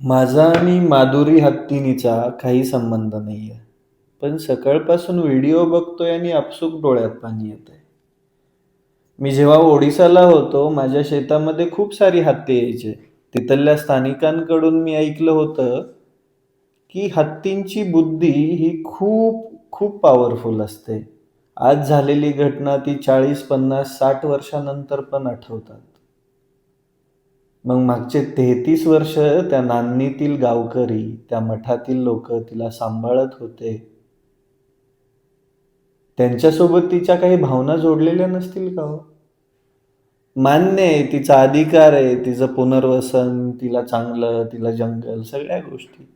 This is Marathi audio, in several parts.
माझा आणि माधुरी हत्तीनीचा काही संबंध नाहीये. पण सकाळपासून व्हिडिओ बघतोय आणि आपसूक डोळ्यात पाणी येतंय. मी जेव्हा ओडिसाला होतो, माझ्या शेतामध्ये खूप सारी हत्ती यायचे. तिथल्या स्थानिकांकडून मी ऐकलं होतं, की हत्तींची बुद्धी ही खूप खूप पॉवरफुल असते. आज झालेली घटना ती 40, 50, 60 वर्षानंतर पण आठवतात. मग मागचे 33 वर्ष त्या नान्नीतील गावकरी, त्या मठातील लोकं तिला सांभाळत होते. त्यांच्यासोबत तिच्या काही भावना जोडलेल्या नसतील का हो? मान्य आहे, तिचा अधिकार आहे, तिचं पुनर्वसन, तिला चांगलं, तिला जंगल, सगळ्या गोष्टी.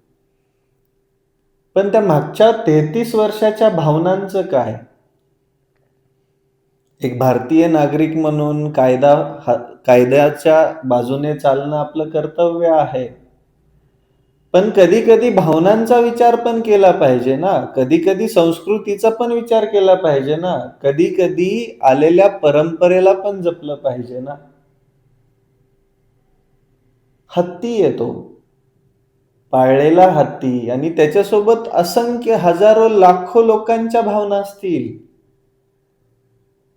पण त्या मागच्या 33 वर्षाच्या भावनांचं काय? एक भारतीय नागरिक म्हणून कायद्याच्या बाजूने चालणं आपलं कर्तव्य आहे. पण कधी-कधी भावनांचा विचार पण केला पाहिजे ना. कधी-कधी संस्कृतीचा पण विचार केला पाहिजे ना. कधी-कधी आलेल्या परंपरेला पण जपलं पाहिजे ना. हत्ती आहे पाळलेला हत्ती आणि त्याच्यासोबत असंख्य हजारो लाखो लोकांच्या भावना असतील.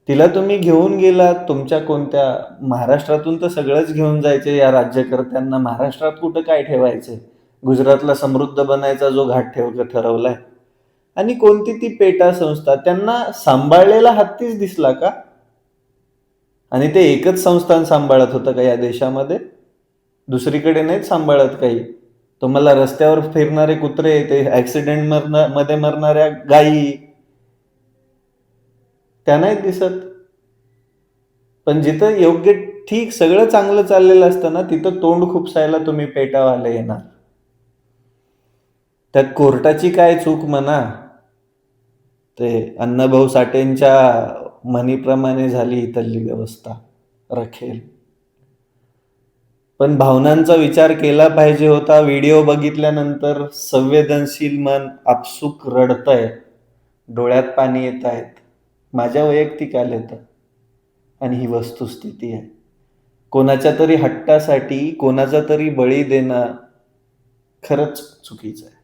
तिला तुम्ही घेऊन गेलात तुमच्या कोणत्या महाराष्ट्रातून तर सगळंच घेऊन जायचे या राज्यकर्त्यांना. महाराष्ट्रात कुठं काय ठेवायचंय? गुजरातला समृद्ध बनायचा जो घाट ठरवलाय. आणि कोणती ती पेटा संस्था त्यांना सांभाळलेला हत्तीच दिसला का? आणि ते एकच संस्थान सांभाळत होतं का या देशामध्ये? दुसरीकडे नाहीत सांभाळत काही. तुम्हाला रस्त्यावर फिरणारे कुत्रे, ते ऍक्सिडेंट मध्ये मरणाऱ्या गायी, त्या नाहीत दिसत. पण जिथं योग्य ठीक सगळं चांगलं चाललेलं असतं ना, तिथं तोंड खुपसायला तुम्ही पेटावाले येणार. त्यात कोर्टाची काय चूक म्हणा. ते अण्णाभाऊ साठेंच्या म्हणीप्रमाणे झाली इथली व्यवस्था रखेल. पण भावनांचा विचार केला पाहिजे होता. व्हिडिओ बघितल्यानंतर संवेदनशील मन आपसूक रडतंय, डोळ्यात पाणी येत आहेत. माझ्या वैयक्तिक आलेत आणि ही वस्तुस्थिती आहे. कोणाच्या तरी हट्टासाठी कोणाचा तरी बळी देणं खरंच चुकीचं आहे.